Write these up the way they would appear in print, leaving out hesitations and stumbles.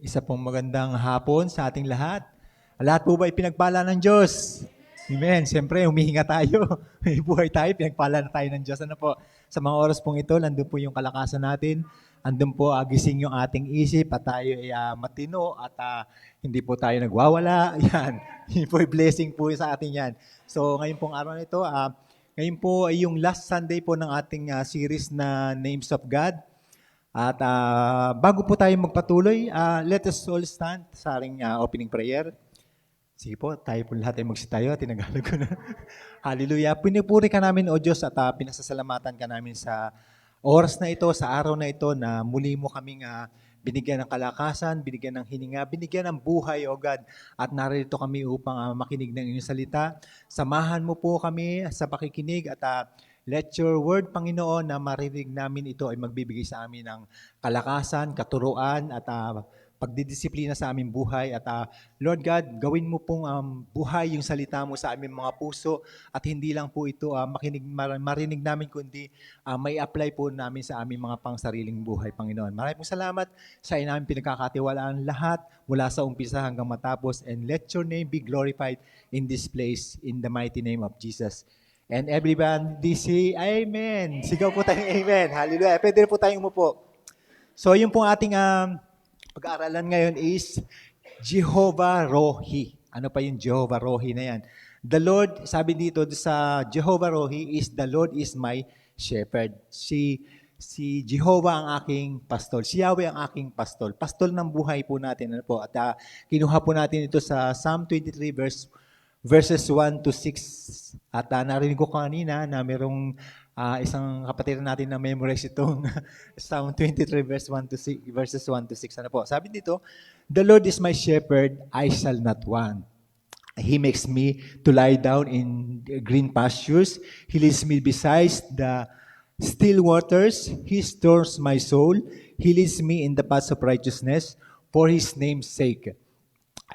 Isa pong magandang hapon sa ating lahat. Lahat po ba ay pinagpala ng Diyos? Amen. Siyempre, humihinga tayo. May buhay tayo, pinagpala na tayo ng Diyos. Ano po? Sa mga oras pong ito, nandun po yung kalakasan natin. Andun po gising yung ating isip at tayo ay matino at hindi po tayo nagwawala. Yan. Yun po ay blessing po sa atin yan. So, ngayon pong araw na ito, ngayon po ay yung last Sunday po ng ating series na Names of God. At bago po tayo magpatuloy, let us all stand sa ating opening prayer. Sige po, tayo po lahat ay magsitayo. Tinagalog ko na. Hallelujah. Pinupuri ka namin, O Diyos, at pinasasalamatan ka namin sa oras na ito, sa araw na ito, na muli mo kaming binigyan ng kalakasan, binigyan ng hininga, binigyan ng buhay, O God. At narito kami upang makinig ng iyong salita. Samahan mo po kami sa pakikinig at let your word, Panginoon, na marinig namin ito ay magbibigay sa amin ng kalakasan, katuruan, at pagdidisiplina sa aming buhay. At Lord God, gawin mo pong buhay yung salita mo sa aming mga puso at hindi lang po ito marinig namin, kundi may apply po namin sa aming mga pangsariling buhay, Panginoon. Maraming salamat sa namin pinagkakatiwalaan lahat mula sa umpisa hanggang matapos, and let your name be glorified in this place in the mighty name of Jesus. And everybody say Amen. Sigaw po tayong Amen. Hallelujah. Pwede po tayong umupo. So yung pong ating pag-aaralan ngayon is Jehovah Rohi. Ano pa yung Jehovah Rohi na yan? The Lord, sabi dito sa Jehovah Rohi is the Lord is my shepherd. Si Jehovah ang aking pastol. Si Yahweh ang aking pastol. Pastol ng buhay po natin. Ano po? At kinuha po natin ito sa Psalm 23 verses 1 to 6. At narinig ko kanina na merong isang kapatid natin na memorize itong Psalm 23 verses 1 to 6. Ano po? Sabi dito, the Lord is my shepherd, I shall not want. He makes me to lie down in green pastures. He leads me beside the still waters. He restores my soul. He leads me in the paths of righteousness for His name's sake.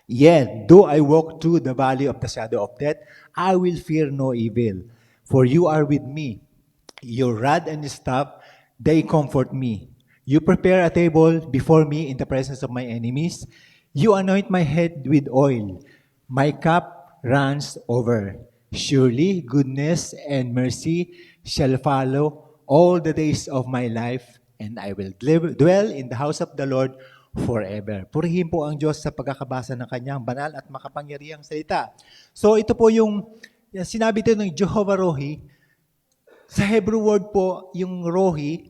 Yet, though I walk through the valley of the shadow of death, I will fear no evil. For you are with me. Your rod and staff, they comfort me. You prepare a table before me in the presence of my enemies. You anoint my head with oil. My cup runs over. Surely goodness and mercy shall follow all the days of my life, and I will dwell in the house of the Lord forever. Purihin po ang Diyos sa pagkakabasa ng kanyang banal at makapangyarihang salita. So ito po yung sinabi dito ng Jehovah Rohi. Sa Hebrew word po, yung Rohi,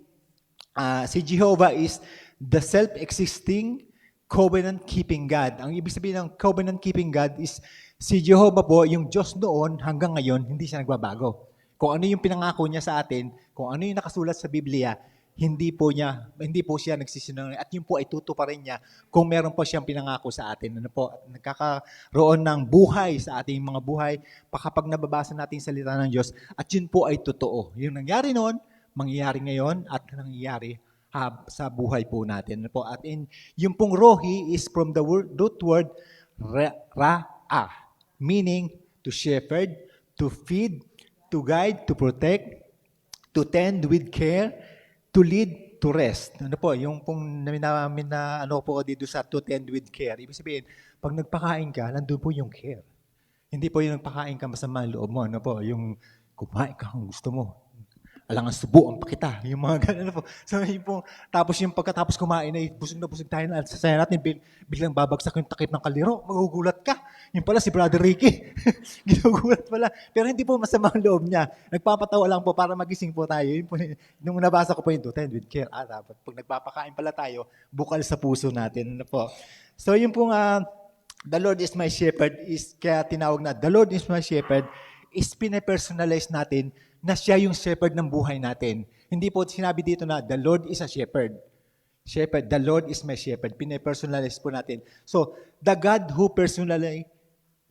si Jehovah is the self-existing, covenant-keeping God. Ang ibig sabihin ng covenant-keeping God is si Jehovah po, yung Diyos noon hanggang ngayon, hindi siya nagbabago. Kung ano yung pinangako niya sa atin, kung ano yung nakasulat sa Biblia, hindi po siya nagsisinungaling, at yun po ay tutuparin niya kung meron po siyang pinangako sa atin. Ano po, nagkakaroon ng buhay sa ating mga buhay kapag nababasa natin yung salita ng Diyos, at yun po ay totoo. Yung nangyari noon, mangyayari ngayon, at nangyayari sa buhay po natin. Ano po, at yung pong Rohi is from the root word Ra'ah, meaning to shepherd, to feed, to guide, to protect, to tend with care, to lead, to rest. Ano po, yung pong namin na ano po dito sa to tend with care. Ibig sabihin, pag nagpakain ka, nandun po yung care. Hindi po yung nagpakain ka masama ang loob mo. Ano po, yung kumain ka kung gusto mo. Alangan subuan pa kita. Yung mga ganun po. So yung po, tapos yung pagkatapos kumain ay busog na busog tayo na sasaya natin, biglang babagsak yung takip ng kaliro. Magugulat ka. Yung pala si Brother Ricky. Ginugulat pala. Pero hindi po masama ang loob niya. Nagpapatawa lang po para magising po tayo. Yun po, nung nabasa ko po yung tend with care. Dapat pag nagpapakain pala tayo, bukal sa puso natin. Ano po. So yung pong the Lord is my shepherd is kaya tinawag na the Lord is my shepherd is pinapersonalize natin na siya yung shepherd ng buhay natin. Hindi po sinabi dito na the Lord is a shepherd. Shepherd, the Lord is my shepherd. Pinapersonalize po natin. So, the God who personally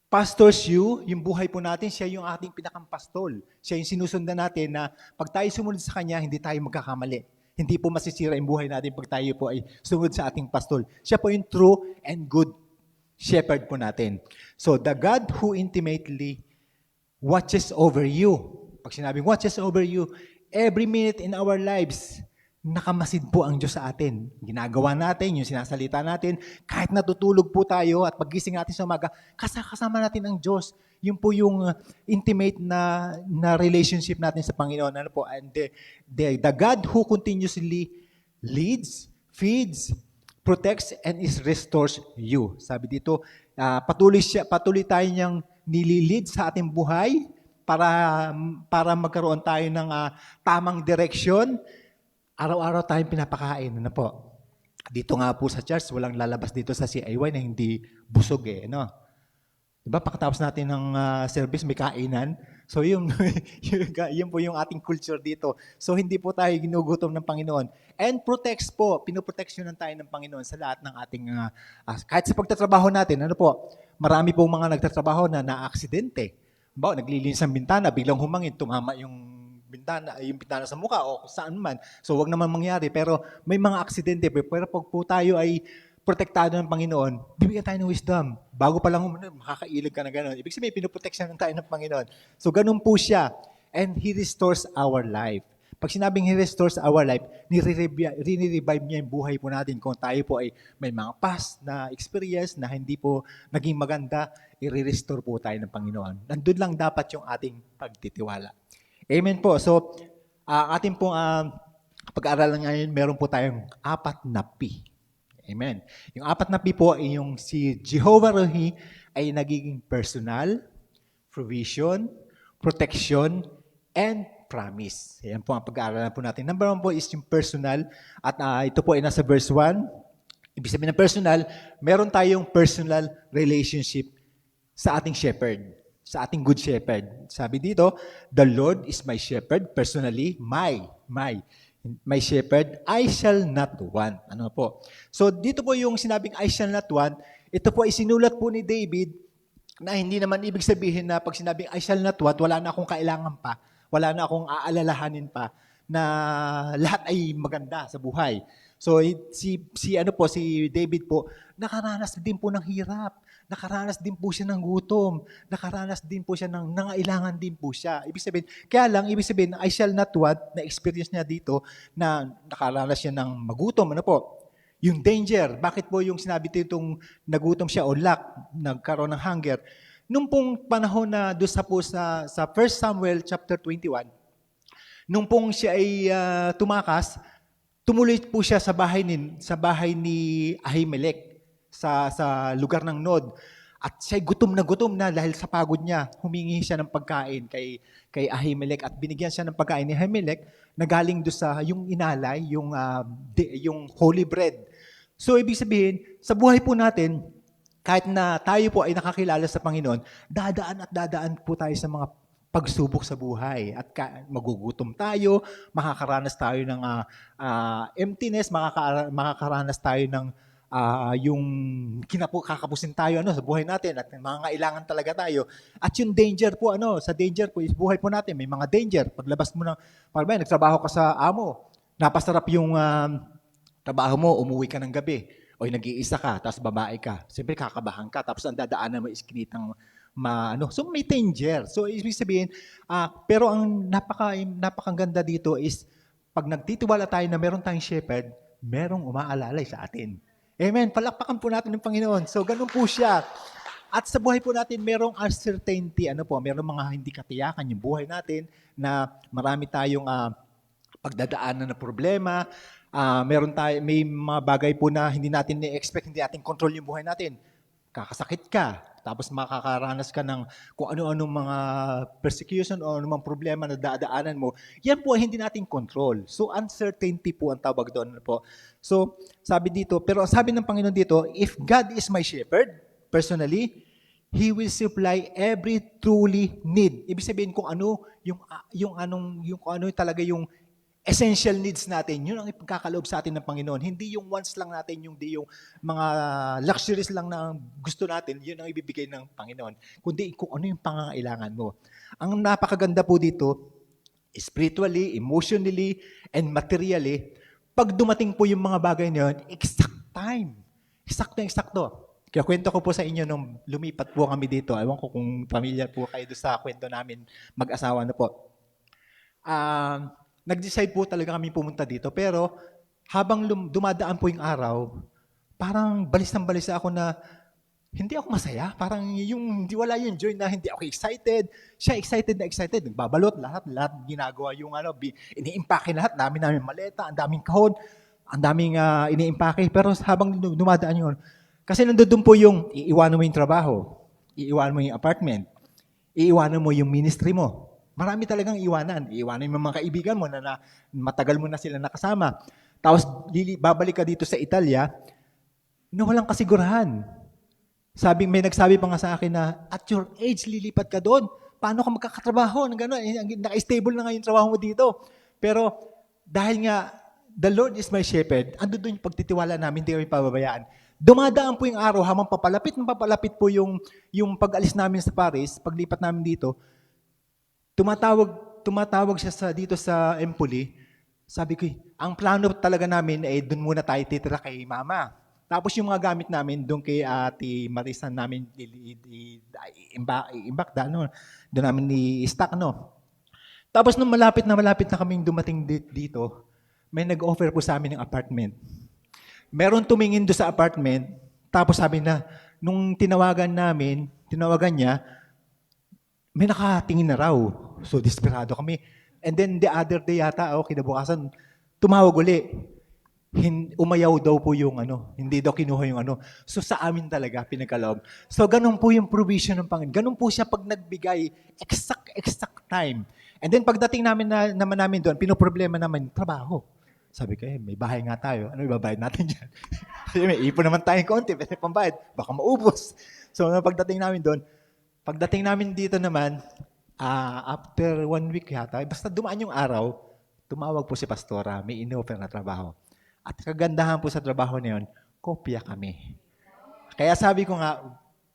pastors you, yung buhay po natin, siya yung ating pinakampastol. Siya yung sinusundan natin na pag tayo sumunod sa Kanya, hindi tayo magkakamali. Hindi po masisira yung buhay natin pag tayo po ay sumunod sa ating pastol. Siya po yung true and good shepherd po natin. So, the God who intimately watches over you. Pag sinabing watches over you, every minute in our lives, nakamasid po ang Diyos sa atin. Ginagawa natin, yung sinasalita natin, kahit natutulog po tayo at paggising natin sa umaga, kasama natin ang Diyos. Yun po yung intimate na relationship natin sa Panginoon. Ano po? And the God who continuously leads, feeds, protects, and restores you. Sabi dito, patuloy tayo niyang nililid sa ating buhay para magkaroon tayo ng tamang direksyon. Araw-araw tayong pinapakain. Ano po? Dito nga po sa church, walang lalabas dito sa CIY na hindi busog eh. No? Diba? Pagkatapos natin ng service, may kainan. So yun po yung ating culture dito. So hindi po tayo ginugutom ng Panginoon. And protects po, pinoproteksyonan tayo ng Panginoon sa lahat ng ating, kahit sa pagtatrabaho natin, ano po, marami pong mga nagtatrabaho na na-aksidente. Diba? Naglilinis ang bintana, biglang humangin, tumama yung bintana sa mukha o saan man. So wag naman mangyari. Pero may mga aksidente. Pero pag po tayo ay protektado ng Panginoon, bibigyan tayo ng wisdom. Bago pa lang makakailag ka na gano'n. Ibig sabihin, pinoproteksyon tayo ng Panginoon. So ganun po siya. And He restores our life. Pag sinabing He restores our life, nire-revive niya yung buhay po natin. Kung tayo po ay may mga past na experience na hindi po naging maganda, i-restore po tayo ng Panginoon. Nandun lang dapat yung ating pagtitiwala. Amen po. So, ating pong pag-aaralan ngayon, meron po tayong 4 na P. Amen. Yung 4 na P po, yung si Jehovah Rohi ay nagiging personal, provision, protection, and promise. Ayan po ang pag-aaralan po natin. Number 1 po is yung personal. At ito po ay nasa verse 1. Ibig sabihin ng personal, meron tayong personal relationship sa ating shepherd. Sa ating good shepherd. Sabi dito, the Lord is my shepherd, personally, my shepherd, I shall not want. Ano po? So dito po yung sinabing I shall not want, ito po ay sinulat po ni David na hindi naman ibig sabihin na pag sinabing I shall not want, wala na akong kailangan pa, wala na akong aalalahanin pa na lahat ay maganda sa buhay. So si David po, nakaranas din po ng hirap. Nakaranas din po siya ng gutom. Nakaranas din po siya ng nangailangan din po siya. Ibig sabihin, I shall not want, na-experience niya dito na nakaranas siya ng magutom. Ano po? Yung danger. Bakit po yung sinabi dito itong nagutom siya o nagkaroon ng hunger? Nung pong panahon na doon sa 1 Samuel chapter 21, nung pong siya ay tumakas, tumuloy po siya sa bahay ni Ahimelech. Sa lugar ng Nod. At siya gutom na dahil sa pagod niya. Humingi siya ng pagkain kay Ahimelech at binigyan siya ng pagkain ni Ahimelech na galing doon sa yung inalay, yung holy bread. So ibig sabihin, sa buhay po natin, kahit na tayo po ay nakakilala sa Panginoon, dadaan po tayo sa mga pagsubok sa buhay. At magugutom tayo, makakaranas tayo ng emptiness, makakaranas tayo ng yung kakapusin tayo sa buhay natin at mangangailangan talaga tayo. At yung danger po, sa danger po, is buhay po natin, may mga danger. Paglabas mo nagtrabaho ka sa amo, napasarap yung trabaho mo, umuwi ka ng gabi, o nag-iisa ka, tapos babae ka. Siyempre kakabahan ka, tapos ang dadaanan mo is kinitang So may danger. So ibig sabihin, pero ang napakaganda dito is, pag nagtitiwala tayo na meron tayong shepherd, merong umaalalay sa atin. Amen. Palakpakan po natin ng Panginoon. So, ganun po siya. At sa buhay po natin, merong uncertainty. Merong mga hindi katiyakan yung buhay natin na marami tayong pagdadaanan na problema. May mga bagay po na hindi natin ni-expect, hindi natin control yung buhay natin. Kakasakit ka. Tapos makakaranas ka ng kung ano-anong mga persecution o anumang problema na dadaanan mo. Yan po ay hindi natin control. So, uncertainty po ang tawag doon po. So, sabi dito, pero sabi ng Panginoon dito, if God is my shepherd, personally, He will supply every truly need. Ibig sabihin kung ano talaga yung essential needs natin, yun ang ipagkakaloob sa atin ng Panginoon. Hindi yung wants lang natin, yung mga luxuries lang na gusto natin, yun ang ibibigay ng Panginoon. Kundi kung ano yung pangangailangan mo. Ang napakaganda po dito, spiritually, emotionally, and materially, pag dumating po yung mga bagay na yun, exact time. Eksakto. Kaya kwento ko po sa inyo nung lumipat po kami dito. Ewan ko kung pamilya po kayo doon sa kwento namin mag-asawa na po. nag-decide po talaga kami pumunta dito. Pero habang dumadaan po yung araw, parang balis ng balis ako na hindi ako masaya. Parang yung hindi wala yung joy na hindi ako excited. Siya excited na excited. Nagbabalot lahat ginagawa yung ini-impake lahat. Dami namin maleta, ang daming kahon, ang daming ini-impake. Pero habang dumadaan yun, kasi nandoon po yung iiwanan mo yung trabaho, iiwanan mo yung apartment, iiwanan mo yung ministry mo. Marami talagang iwanan. Iiwanan mo yung mga kaibigan mo na matagal mo na sila nakasama. Tapos babalik ka dito sa Italia na walang kasigurahan. May nagsabi pa nga sa akin na, at your age, lilipat ka doon. Paano ka magkakatrabaho? Naka-stable na nga yung trabaho mo dito. Pero dahil nga, the Lord is my shepherd, ando doon yung pagtitiwala namin, hindi kami pababayaan. Dumadaan po yung araw, habang papalapit po yung pag-alis namin sa Paris, paglipat namin dito, tumatawag siya dito sa Empoli. Sabi ko, ang plano talaga namin ay doon muna tayo titira kay Mama. Tapos yung mga gamit namin doon kay Ate Marisa namin i-imbak doon namin i-stock, no. Tapos nung malapit na kaming dumating dito, may nag-offer po sa amin ng apartment. Meron tumingin doon sa apartment, tapos sabi na, nung tinawagan niya, may nakatingin na raw. So, desperado kami. And then, the other day yata, kinabukasan, tumawag uli. Umayaw daw po yung hindi daw kinuha yung So, sa amin talaga, pinagkaloob. So, ganun po yung provision ng Panginoon. Ganun po siya pag nagbigay, exact time. And then, pagdating naman namin doon, pinoproblema naman, trabaho. Sabi ko, may bahay nga tayo. Ano ibabayad natin dyan? May ipon naman tayong konti, pwede pambayad. Baka maubos. So, pagdating namin dito naman, after 1 week yata, basta dumaan yung araw, tumawag po si Pastora, may in-offer na trabaho. At kagandahan po sa trabaho na yun, kopya kami. Kaya sabi ko nga,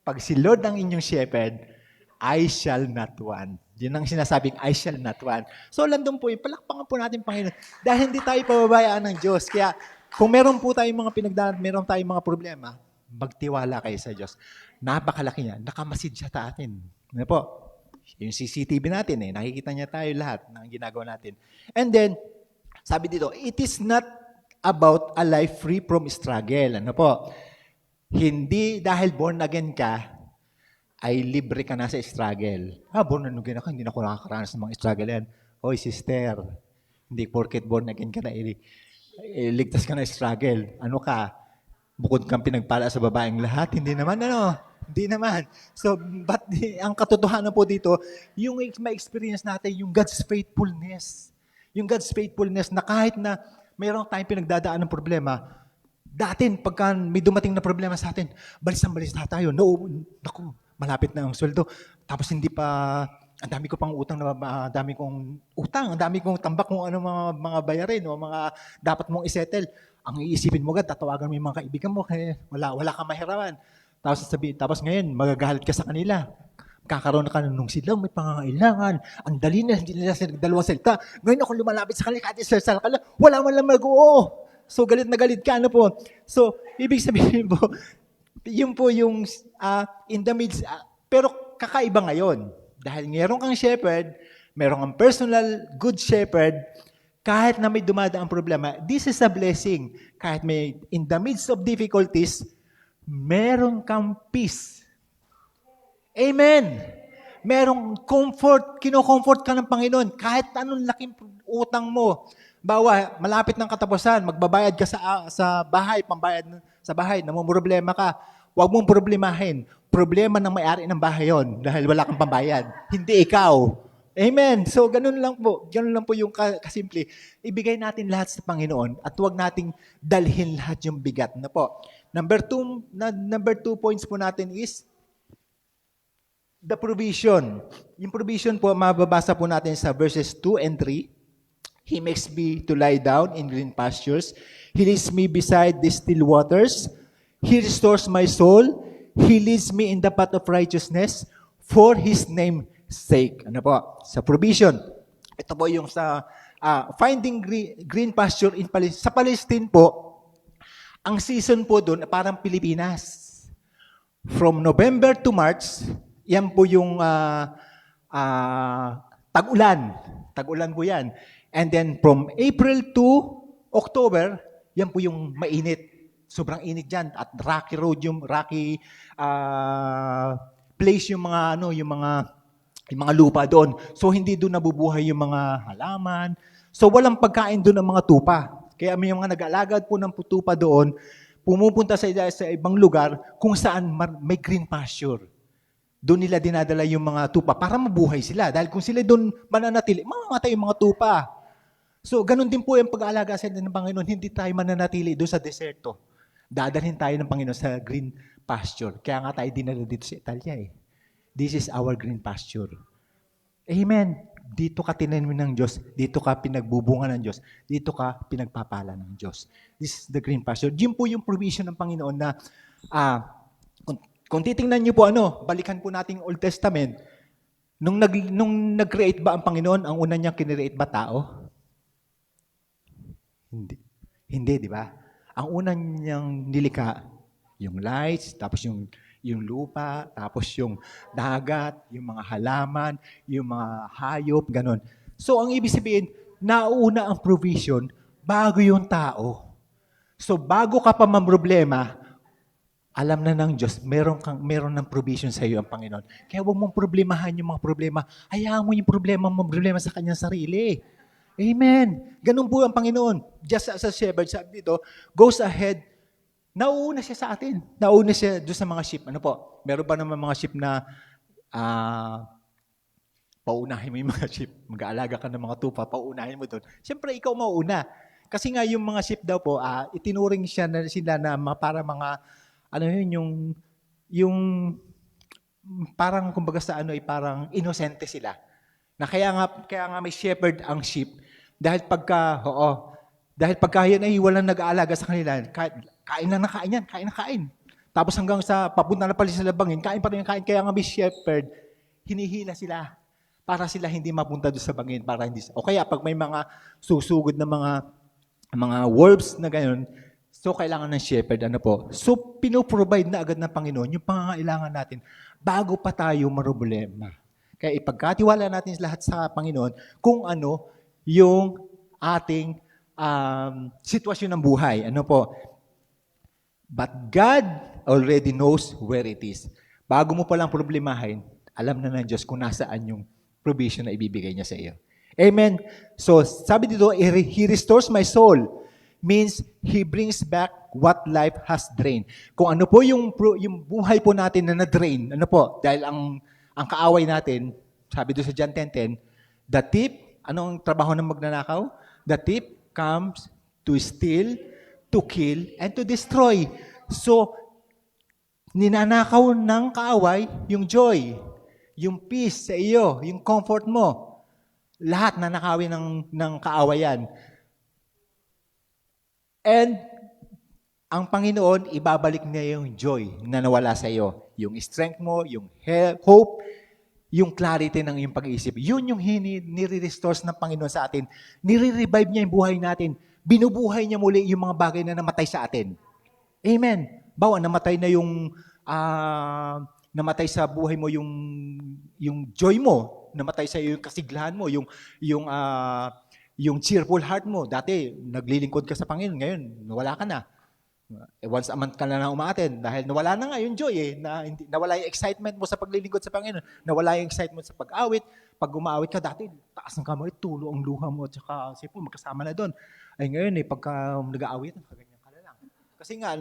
pag si Lord ang inyong shepherd, I shall not want. Yun ang sinasabing, I shall not want. So, landong po yun, palakpakan po natin, Panginoon, dahil hindi tayo pababayaan ng Diyos. Kaya, kung meron po tayong mga pinagdaan, meron tayong mga problema, magtiwala kayo sa Diyos. Napakalaki niya, nakamasid siya sa atin. Ano po? Yung CCTV natin, nakikita niya tayo lahat ng ginagawa natin. And then, sabi dito, it is not about a life free from struggle. Ano po? Hindi dahil born again ka, ay libre ka na sa struggle. Born again ako, hindi na ako nakakaranas ng mga struggle yan. Hoy, sister, hindi porket born again ka na, ligtas ka na struggle. Ano ka? Bukod kang pinagpala sa babaeng lahat? Hindi naman, Hindi naman. So, but ang katotohanan po dito, yung ma-experience natin, yung God's faithfulness. Yung God's faithfulness na kahit na mayroong tayong pinagdadaan ng problema, pagka may dumating na problema sa atin, balis tayo. Naku, malapit na ang sweldo. Tapos hindi pa, ang dami ko pang utang, ang dami kong tambak kung ano mga bayarin o mga dapat mong isettle. Ang iisipin mo agad, tatawagan mo yung mga kaibigan mo, kaya wala kang mahiraman. Tapos ngayon, magagalit ka sa kanila. Kakaroon ka nung sila, may pangangailangan. Ang dali na, hindi nila sila dalawang salita. Ngayon ako lumalapit sa kanila, kahit isa kanila, wala man lang mag-oo. So, galit na galit ka, po. So, ibig sabihin po, yun po yung in the midst, pero kakaiba ngayon. Dahil meron kang shepherd, meron kang personal good shepherd, kahit na may dumadaang problema, this is a blessing. Kahit may, in the midst of difficulties, meron kang peace. Amen. Merong comfort, kino-comfort ka ng Panginoon. Kahit anong laking utang mo. Malapit ng katapusan, magbabayad ka sa bahay, pambayad sa bahay, namumroblema ka. Huwag mong problemahin. Problema ng may-ari ng bahay yon dahil wala kang pambayad. Hindi ikaw. Amen. So, ganun lang po. Ganun lang po yung kasimple. Ibigay natin lahat sa Panginoon at huwag nating dalhin lahat yung bigat. Na po. Number two points po natin is the provision. Yung provision po, mababasa po natin sa verses 2 and 3. He makes me to lie down in green pastures. He leads me beside the still waters. He restores my soul. He leads me in the path of righteousness for His name's sake. Ano po? Sa provision. Ito po yung sa finding green pasture sa Palestine po. Ang season po doon, parang Pilipinas. From November to March, yan po yung tag-ulan. Tag-ulan po yan. And then from April to October, yan po yung mainit. Sobrang init dyan. At rocky road rocky place yung mga, yung mga lupa doon. So hindi doon nabubuhay yung mga halaman. So walang pagkain doon ng mga tupa. Kaya may mga nag-alagad po ng tupa doon, pumupunta sa ibang lugar kung saan may green pasture. Doon nila dinadala yung mga tupa para mabuhay sila. Dahil kung sila doon mananatili, mamamatay yung mga tupa. So, ganun din po yung pag-aalaga sa ng Panginoon. Hindi tayo mananatili doon sa deserto. Dadalhin tayo ng Panginoon sa green pasture. Kaya nga tayo dinala dito sa Italia eh. This is our green pasture. Amen. Dito ka tinanim ng Diyos. Dito ka pinagbubunga ng Diyos. Dito ka pinagpapala ng Diyos. This is the green pasture. Yun po yung provision ng Panginoon na kung titingnan niyo po balikan po natin Old Testament, nung nag-create ba ang Panginoon, ang una niyang kinreate ba tao? Hindi. Hindi, di ba? Ang una niyang nilikha, yung lights, tapos yung lupa, tapos yung dagat, yung mga halaman, yung mga hayop, ganon. So, ang ibig sabihin, nauna ang provision bago yung tao. So, bago ka pa mamroblema, alam na ng Diyos, meron ng provision sa iyo ang Panginoon. Kaya huwag mong problemahan yung mga problema. Hayaan mo yung problema sa kanyang sarili. Amen. Ganun po ang Panginoon. Just as a shepherd, sabi dito, goes ahead. Nauuna siya sa atin. Nauuna siya doon sa mga sheep. Ano po? Meron ba naman mga sheep na paunahin mo yung mga sheep? Mag-aalaga ka ng mga tupa, paunahin mo doon. Siyempre, ikaw mauuna. Kasi nga yung mga sheep daw po, itinuring sila na para mga yung parang kumbaga sa parang inosente sila. Na kaya nga may shepherd ang sheep dahil pagka yan ay walang nag-aalaga sa kanila, kain yan, kain na kain. Tapos hanggang sa papunta na pala sa labangin, kain pa rin kain. Kaya nga may shepherd, hinihila sila para sila hindi mapunta doon sa bangin, para hindi. O kaya pag may mga susugod na mga wolves na gano'n, so, kailangan ng shepherd, So, pinoprovide na agad ng Panginoon yung pangangailangan natin bago pa tayo maroblema. Kaya ipagkatiwala natin lahat sa Panginoon kung ano yung ating sitwasyon ng buhay. But God already knows where it is. Bago mo palang problemahin, alam na ng Diyos kung nasaan yung provision na ibibigay niya sa iyo. Amen? So, sabi dito, He restores my soul. Means He brings back what life has drained. Kung ano po yung buhay po natin na na-drain, dahil ang kaaway natin, sabi doon sa John 10:10, the thief, anong trabaho ng magnanakaw? The thief comes to steal, to kill, and to destroy. So, ninanakaw ng kaaway yung joy, yung peace sa iyo, yung comfort mo. Lahat nanakawin ng kaaway yan. And ang Panginoon, ibabalik niya yung joy na nawala sa iyo. Yung strength mo, yung hope, yung clarity ng iyong pag-iisip. Yun yung nire-restores ng Panginoon sa atin. Nire-revive niya yung buhay natin. Binubuhay niya muli yung mga bagay na namatay sa atin. Amen. Bawa, namatay na namatay sa buhay mo yung joy mo. Namatay sa iyo yung kasiglahan mo, yung cheerful heart mo. Dati, naglilingkod ka sa Panginoon. Ngayon, nawala ka na. Once a month ka na umaattend dahil nawala na nga yung joy nawala yung excitement mo sa paglilingkod sa Panginoon. Nawala yung excitement sa pag-awit. Pag umaawit ka, dati, taas ng kamay, tulo ang luha mo, at saka, magkasama na doon. Ay ngayon, pagka nag-aawit, ganyan ka na lang. Kasi nga,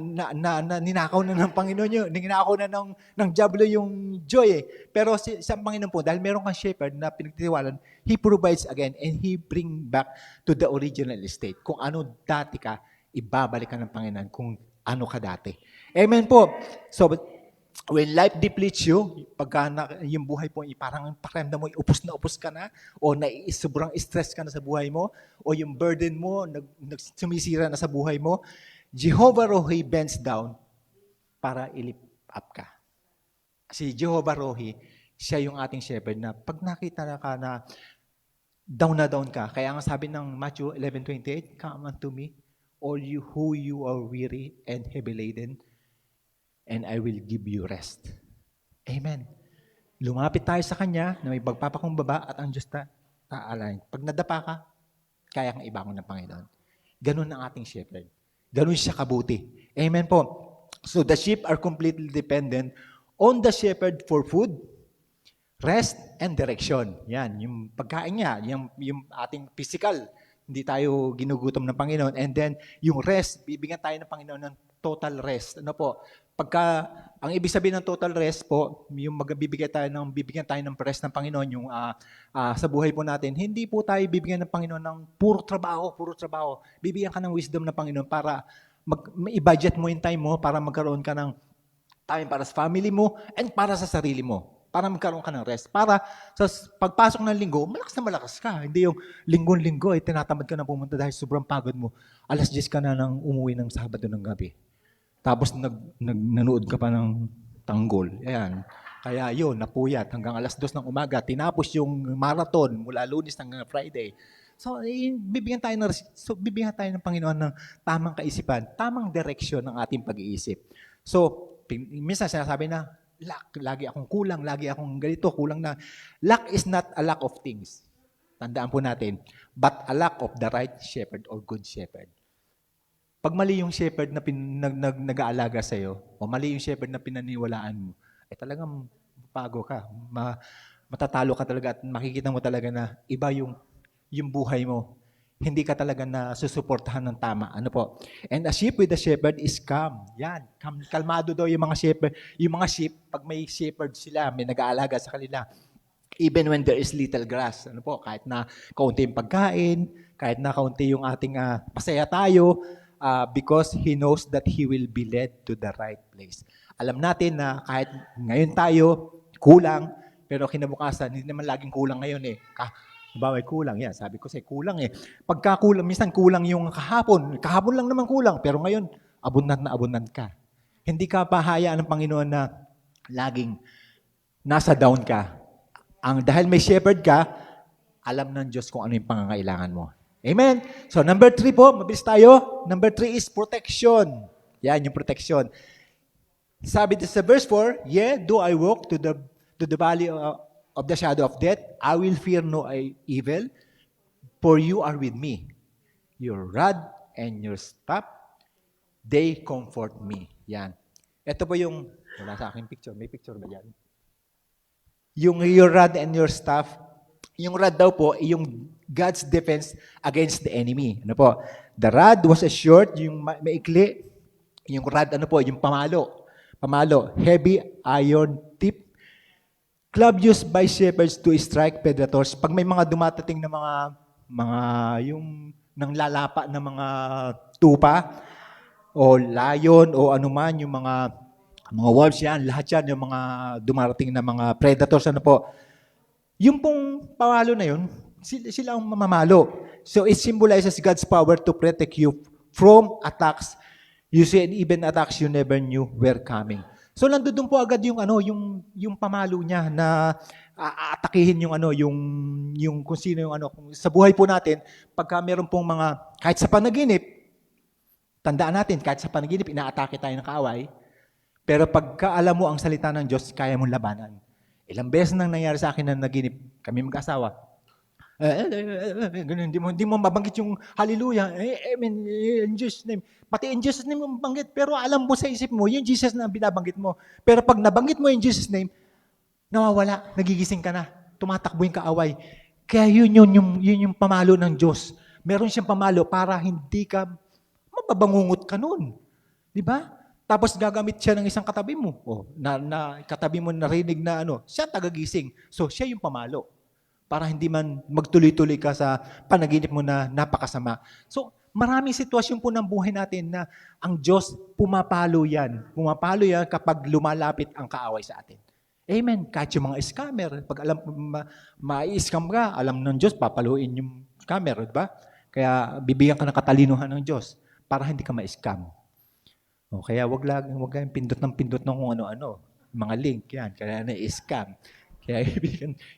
ninakaw na ng Panginoon yun. Ninakaw na ng diablo yung joy Pero sa Panginoon po, dahil meron kang shepherd na pinagtitiwalan, He provides again and He bring back to the original state. Kung ano dati ka, ibabalik ka ng Panginoon kung ano ka dati. Amen po. So, when life depletes you, pagka yung buhay po, parang pakiramdam mo, upos na upos ka na, o sobrang stress ka na sa buhay mo, o yung burden mo, sumisira na sa buhay mo, Jehovah Rohi bends down para i-lift up ka. Si Jehovah Rohi, siya yung ating shepherd na pag nakita na ka na down ka, kaya ang sabi ng Matthew 11:28, come unto me, all you who you are weary and heavy laden, and I will give you rest. Amen. Lumapit tayo sa Kanya na may pagpapakumbaba at ang Diyos taalain. Pag nadapa ka, kaya kang ibangon ng Panginoon. Ganun ang ating shepherd. Ganun siya kabuti. Amen po. So the sheep are completely dependent on the shepherd for food, rest, and direction. Yan, yung pagkain niya, yung ating physical, hindi tayo ginugutom ng Panginoon. And then, yung rest, bibigyan tayo ng Panginoon ng total rest. Ano po? Ang ibig sabihin ng total rest po, yung bibigyan tayo ng rest ng Panginoon, yung sa buhay po natin, hindi po tayo bibigyan ng Panginoon ng puro trabaho. Bibigyan ka ng wisdom ng Panginoon para i-budget mo yung time mo, para magkaroon ka ng time para sa family mo and para sa sarili mo. Para magkaroon ka ng rest. Para sa pagpasok ng linggo, malakas na malakas ka. Hindi yung linggo-linggo, tinatamad ka na pumunta dahil sobrang pagod mo. 10:00 ka na nang umuwi ng Sabado ng gabi. Tapos nanood ka pa ng tanggol. Ayan. Kaya yun, napuyat. Hanggang 2:00 ng umaga, tinapos yung marathon mula Lunes hanggang Friday. So, bibigyan tayo ng Panginoon ng tamang kaisipan, tamang direksyon ng ating pag-iisip. So, minsan sinasabi na, lagi akong kulang, lagi akong ganito, kulang na. Lack is not a lack of things. Tandaan po natin. But a lack of the right shepherd or good shepherd. Pag mali yung shepherd na nag-aalaga sa'yo, o mali yung shepherd na pinaniwalaan mo, talagang pago ka. Matatalo ka talaga at makikita mo talaga na iba yung buhay mo. Hindi ka talaga na susuportahan ng tama. Ano po? And a sheep with a shepherd is calm. Yan. Kalmado daw yung mga shepherd. Yung mga sheep, pag may shepherd sila, may nag-aalaga sa kanila. Even when there is little grass. Ano po? Kahit na kaunti yung pagkain, kahit na kaunti yung ating pasaya tayo, because he knows that he will be led to the right place. Alam natin na kahit ngayon tayo, kulang, pero kinabukasan, hindi naman laging kulang ngayon eh. Bawal kulang yan. Sabi ko kulang eh. Pagka kulang, minsan kulang yung kahapon. Kahapon lang naman kulang. Pero ngayon, abundant ka. Hindi ka pahayaan ng Panginoon na laging nasa down ka. Dahil may shepherd ka, alam ng Diyos kung ano yung pangangailangan mo. Amen? So, number 3 po, mabilis tayo. Number 3 is protection. Yan, yung protection. Sabi sa verse 4, do I walk to the valley of the shadow of death, I will fear no evil, for you are with me. Your rod and your staff, they comfort me. Yan. Ito po yung, wala sa aking picture. May picture ba yan? Yung your rod and your staff, yung rod daw po, yung God's defense against the enemy. Ano po? The rod was a short, yung maikli. Yung rod, ano po, yung pamalo. Heavy iron tip. Club used by shepherds to strike predators. Pag may mga dumatating na mga yung nang lalapa na mga tupa o lion o anuman, yung mga wolves yan, lahat yan, yung mga dumarating na mga predators, ano po. Yung pong pamalo na yun, sila ang mamamalo. So it symbolizes God's power to protect you from attacks you see, and even attacks you never knew were coming. So nandoon po agad yung yung pamalo niya na aatakihin yung kung sino yung kung sa buhay po natin, pagka meron pong mga kahit sa panaginip, tandaan natin kahit sa panaginip inaatake tayo ng kaaway, pero pagka alam mo ang salita ng Diyos, kaya mong labanan. Ilang beses nang nangyari sa akin na naginip, kami mag-asawa. Hindi mo mabanggit yung hallelujah. Amen. In Jesus' name. Pati in Jesus' name mo mabanggit. Pero alam mo sa isip mo, yung Jesus na binabanggit mo. Pero pag nabanggit mo yung Jesus' name, nawawala. Nagigising ka na. Tumatakbo yung kaaway. Kaya yun yung pamalo ng Diyos. Meron siyang pamalo para hindi ka mababangungot ka nun. Di ba? Tapos gagamit siya ng isang katabi mo. Na katabi mo narinig na siya tagagising. So siya yung pamalo. Para hindi man magtuloy-tuloy ka sa panaginip mo na napakasama. So, maraming sitwasyon po ng buhay natin na ang Diyos pumapalo yan. Pumapalo yan kapag lumalapit ang kaaway sa atin. Amen. Kahit yung mga scammer, pag alam ma-scam ka, alam ng Diyos, papaluin yung scammer, diba? Kaya bibigyan ka ng katalinuhan ng Diyos para hindi ka ma-scam. Kaya wag lang pindot ng kung ano-ano. Mga link yan, kaya na-scam. Kaya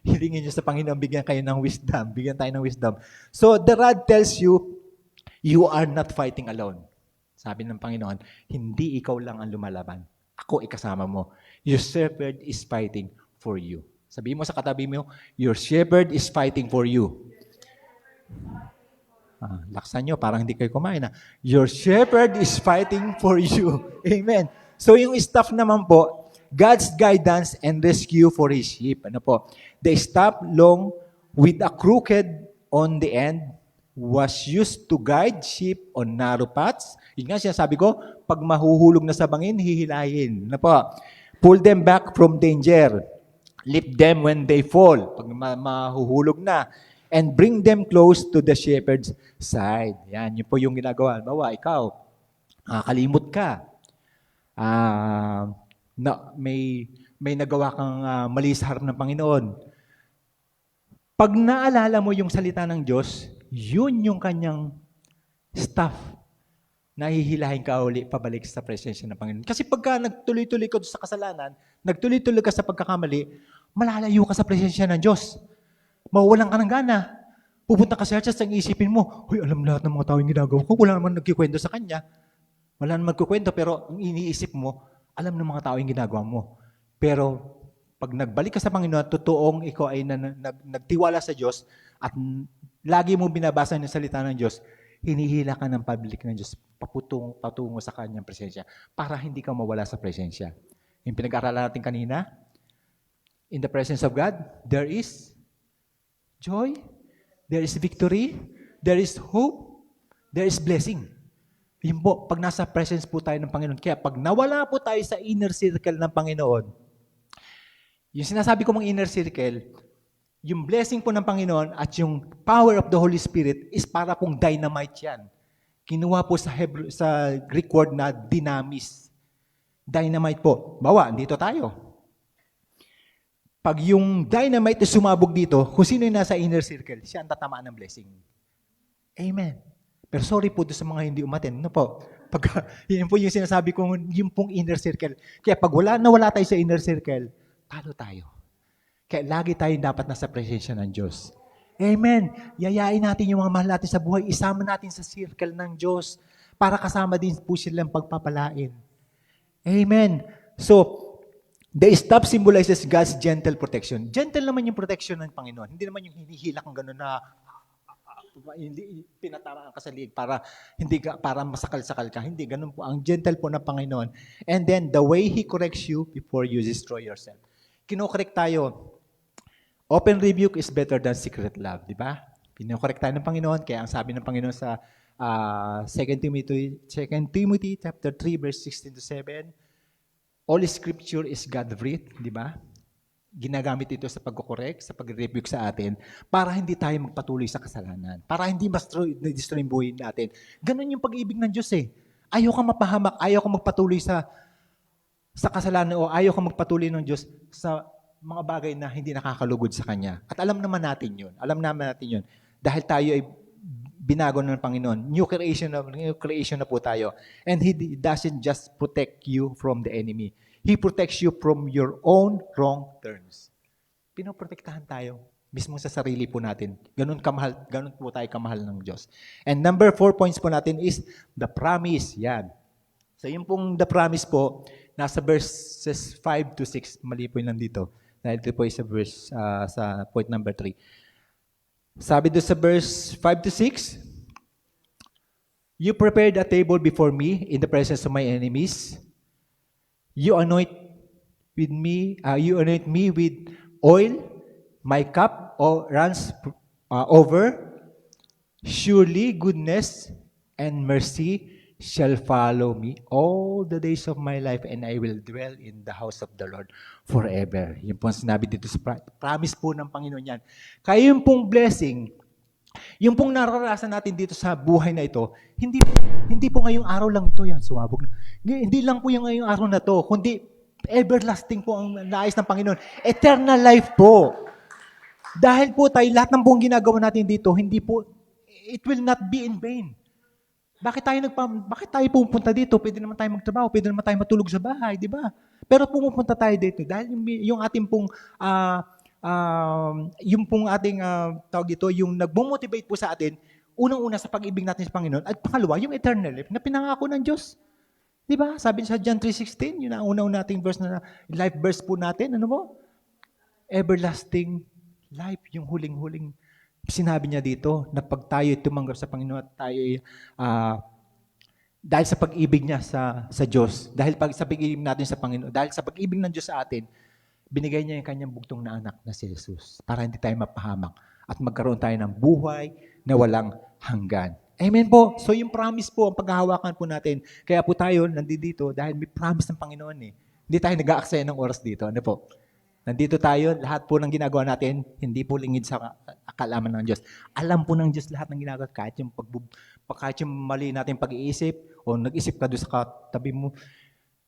hilingin niyo sa Panginoon, bigyan kayo ng wisdom. Bigyan tayo ng wisdom. So, the rod tells you, you are not fighting alone. Sabi ng Panginoon, hindi ikaw lang ang lumalaban. Ako ikasama mo. Your shepherd is fighting for you. Sabihin mo sa katabi mo, your shepherd is fighting for you. Laksan nyo, parang hindi kayo kumain. Your shepherd is fighting for you. Amen. So yung staff naman po, God's guidance and rescue for His sheep. Ano po? The staff long with a crooked on the end was used to guide sheep on narrow paths. Yun nga sinasabi ko, pag mahuhulog na sa bangin, hihilahin. Ano po? Pull them back from danger. Lift them when they fall. Pag mahuhulog na. And bring them close to the shepherd's side. Yan, yun po yung ginagawa. Bawa, ikaw, kalimot ka. May nagawa kang mali sa harap ng Panginoon. Pag naalala mo yung salita ng Diyos, yun yung kanyang staff. Nahihilahin ka uli pabalik sa presensya ng Panginoon. Kasi pagka nagtuloy-tuloy ka sa kasalanan, nagtuloy-tuloy ka sa pagkakamali, malalayo ka sa presensya ng Diyos. Mawawalan ka ng gana. Pupunta ka sa church, ang isipin mo, huy, alam lahat ng mga tao yung ginagawa ko, wala naman nagkikwento sa kanya. Wala naman magkikwento, pero ang iniisip mo, alam ng mga tao yung ginagawa mo. Pero pag nagbalik ka sa Panginoon, totoong ikaw ay nagtiwala sa Diyos at lagi mo binabasa ng salita ng Diyos, hinihila ka ng pabalik ng Diyos patungo sa kanyang presensya para hindi ka mawala sa presensya. Yung pinag-aralan natin kanina, in the presence of God, there is joy, there is victory, there is hope, there is blessing. Yun po, pag nasa presence po tayo ng Panginoon. Kaya pag nawala po tayo sa inner circle ng Panginoon, yung sinasabi ko mong inner circle, yung blessing po ng Panginoon at yung power of the Holy Spirit is para pong dynamite yan. Kinuha po sa Greek word na dynamis. Dynamite po. Bawa, dito tayo. Pag yung dynamite is sumabog dito, kung sino yung nasa inner circle, siya ang tatamaan ng blessing. Amen. Pero sorry po doon sa mga hindi umaten. Ano po? Yun po yung sinasabi ko, yung pong inner circle. Kaya pag nawala tayo sa inner circle, talo tayo. Kaya lagi tayo dapat nasa presensya ng Diyos. Amen. Yayain natin yung mga mahal natin sa buhay. Isama natin sa circle ng Diyos para kasama din po silang pagpapalain. Amen. So, the staff symbolizes God's gentle protection. Gentle naman yung protection ng Panginoon. Hindi naman yung hinihilak ng gano'n na hindi pinatamaan ka sa liig para masakal-sakal ka. Hindi, ganun po. Ang gentle po ng Panginoon. And then, the way He corrects you before you destroy yourself. Kinokorek tayo. Open rebuke is better than secret love. Di ba? Kinokorek tayo ng Panginoon. Kaya ang sabi ng Panginoon sa 2 Timothy chapter 3, verse 16 to 7, all Scripture is God-breathed, di ba? Ginagamit ito sa pagkukorek, sa pag-rebuke sa atin, para hindi tayo magpatuloy sa kasalanan. Para hindi ma-destroy yung buhay natin. Ganon yung pag-ibig ng Diyos eh. Ayaw kang mapahamak, ayaw kang magpatuloy sa kasalanan o ayaw kang magpatuloy ng Diyos sa mga bagay na hindi nakakalugod sa Kanya. At alam naman natin yun. Dahil tayo ay binago ng Panginoon. New creation na po tayo. And He doesn't just protect you from the enemy. He protects you from your own wrong turns. Pinoprotektahan tayo mismo sa sarili po natin. Ganun po tayo kamahal ng Diyos. And number 4 points po natin is the promise. Yan. So yung pong the promise po, nasa verses 5 to 6. Mali po yun nandito. Dahil ito po sa verse, sa point number 3. Sabi doon sa verse 5 to 6, you prepared a table before me in the presence of my enemies. You anoint me with oil, my cup runs over. Surely goodness and mercy shall follow me all the days of my life, and I will dwell in the house of the Lord forever. Yun po ang sinabi dito sa promise po ng Panginoon yan. Kaya yung pong blessing, yung pong nararasan natin dito sa buhay na ito, hindi po ngayong araw lang ito yan, sumabog na. Hindi lang po yung ngayong araw na to, kundi everlasting po ang nais ng Panginoon. Eternal life po. Dahil po tayo, lahat ng pong ginagawa natin dito, it will not be in vain. Bakit tayo pumunta dito? Pwede naman tayo magtrabaho, pwede naman tayo matulog sa bahay, di ba? Pero pumupunta tayo dito dahil yung ating pong tawag dito, yung nagmo-motivate po sa atin, unang-una sa pag-ibig natin sa Panginoon, at pangalawa, yung eternal life na pinangako ng Diyos. Di ba? Sabi sa John 3:16, yun ang unang nating verse na life verse po natin, ano mo? Everlasting life, yung huling-huling Sinabi niya dito na pag tayo tumanggap sa Panginoon at tayo dahil sa pag-ibig niya sa Diyos, dahil sa pag-ibig natin sa Panginoon, dahil sa pag-ibig ng Diyos sa atin, binigay niya yung kanyang bugtong na anak na si Jesus para hindi tayo mapahamak at magkaroon tayo ng buhay na walang hanggan. Amen po. So yung promise po, ang paghahawakan po natin, kaya po tayo nandito dahil may promise ng Panginoon eh. Hindi tayo nag-aaksaya ng oras dito. Ano po? Nandito tayo, lahat po ng ginagawa natin, hindi po lingid sa akalaman ng Diyos. Alam po ng Diyos lahat ng ginagawa, kahit yung mali natin pag-iisip, o nag-isip ka doon sa katabi mo,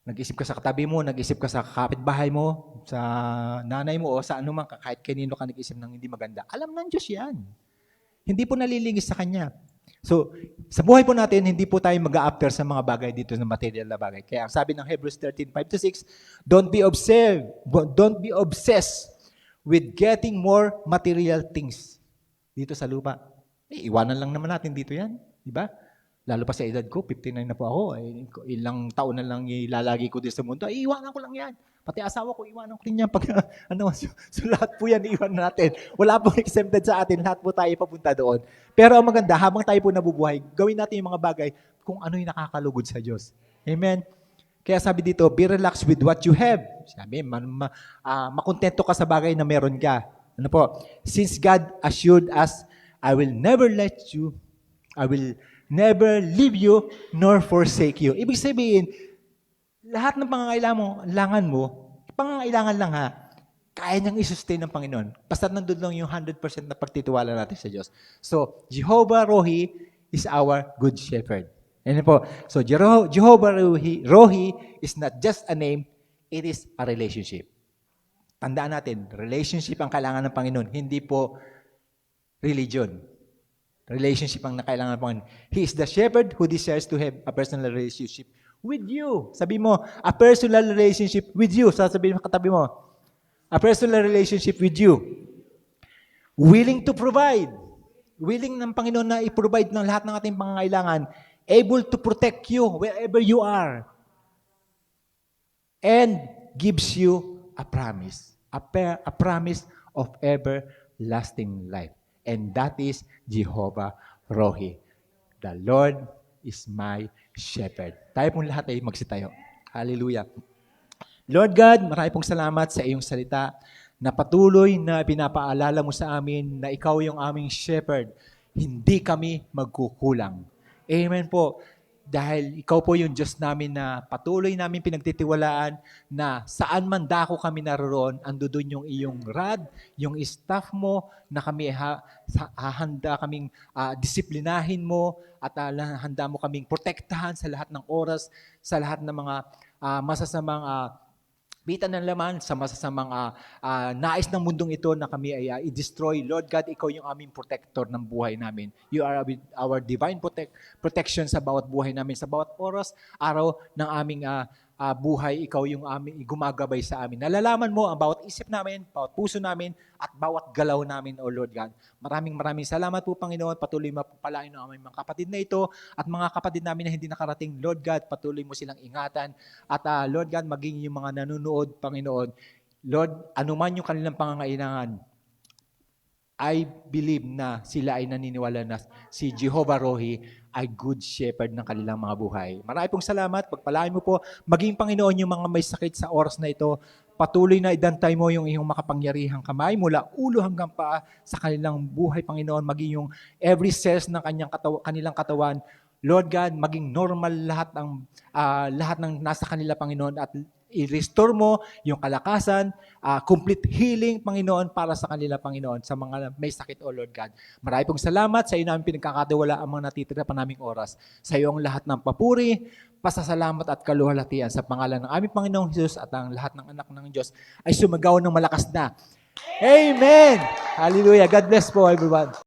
nag-isip ka sa katabi mo, nag-isip ka sa kapitbahay mo, sa nanay mo, o sa anuman, kahit kanino ka nag-isip ng hindi maganda. Alam ng Diyos yan. Hindi po nalilingis sa Kanya. So, sa buhay po natin, hindi po tayo mag-a-after sa mga bagay dito na material na bagay. Kaya ang sabi ng Hebrews 13:5-6, don't be obsessed with getting more material things dito sa lupa. Iwanan lang naman natin dito yan. Di ba? Lalo pa sa edad ko, 59 na po ako. Ilang taon na lang ilalagi ko din sa mundo. Iwanan ko lang yan. Pati asawa ko, iwanan ko rin yan. So lahat po yan, iwan natin. Wala po exempted sa atin. Lahat po tayo papunta doon. Pero ang maganda, habang tayo po nabubuhay, gawin natin yung mga bagay kung ano yung nakakalugod sa Diyos. Amen? Kaya sabi dito, be relaxed with what you have. Sabi, makontento ka sa bagay na meron ka. Ano po? Since God assured us, I will never leave you nor forsake you. Ibig sabihin, lahat ng pangangailangan mo, pangangailangan lang ha, kaya niyang i-sustain ng Panginoon. Basta nandun lang yung 100% na pagtitiwala natin sa Diyos. So, Jehovah Rohi is our good shepherd. Yan po. So, Jehovah Rohi is not just a name, it is a relationship. Tandaan natin, relationship ang kailangan ng Panginoon, hindi po religion. Relationship ang kailangan ng Panginoon. He is the shepherd who desires to have a personal relationship with you. Sabi mo, a personal relationship with you. Sasabihin mo katabi mo, a personal relationship with you. Willing to provide. Willing ng Panginoon na i-provide ng lahat ng ating pangangailangan. Able to protect you wherever you are. And gives you a promise. A promise of everlasting life. And that is Jehovah Rohi. The Lord is my shepherd. Tayo pong lahat ay magsitayo. Hallelujah. Lord God, marami pong salamat sa iyong salita na patuloy na pinapaalala mo sa amin na ikaw yung aming shepherd. Hindi kami magkukulang. Amen po. Dahil ikaw po yung Diyos namin na patuloy namin pinagtitiwalaan na saan man dako kami naroon, ando doon yung iyong rod, yung staff mo, na kami handa kaming disiplinahin mo at handa mo kaming protektahan sa lahat ng oras, sa lahat ng mga masasamang bitan ng laman sa masasamang nais ng mundong ito na kami ay i-destroy. Lord God, ikaw yung aming protector ng buhay namin. You are our divine protection sa bawat buhay namin. Sa bawat oras, araw ng aming buhay, ikaw yung aming gumagabay sa amin. Nalalaman mo ang bawat isip namin, bawat puso namin, at bawat galaw namin, O Lord God. Maraming salamat po, Panginoon. Patuloy mapapalain ng aming mga kapatid na ito at mga kapatid namin na hindi nakarating. Lord God, patuloy mo silang ingatan. At Lord God, maging yung mga nanonood, Panginoon, Lord, anuman yung kanilang pangangailangan, I believe na sila ay naniniwala na si Jehovah Rohi ay good shepherd ng kanilang mga buhay. Marami pong salamat. Pagpalain mo po, maging Panginoon yung mga may sakit sa oras na ito. Patuloy na idantay mo yung iyong makapangyarihang kamay mula ulo hanggang paa sa kanilang buhay, Panginoon. Maging yung every cells ng kanilang katawan. Lord God, maging normal lahat ng nasa kanila, Panginoon, at i-restore mo yung kalakasan, complete healing, Panginoon, para sa kanila, Panginoon, sa mga may sakit, O Lord God. Marami pong salamat sa iyo namin pinagkakatiwala ang mga natitira pa naming oras. Sa iyo ang lahat ng papuri, pasasalamat at kaluhalhatian sa pangalan ng aming Panginoong Jesus at ang lahat ng anak ng Diyos ay sumagaw ng malakas na. Amen! Hallelujah! God bless po, everyone.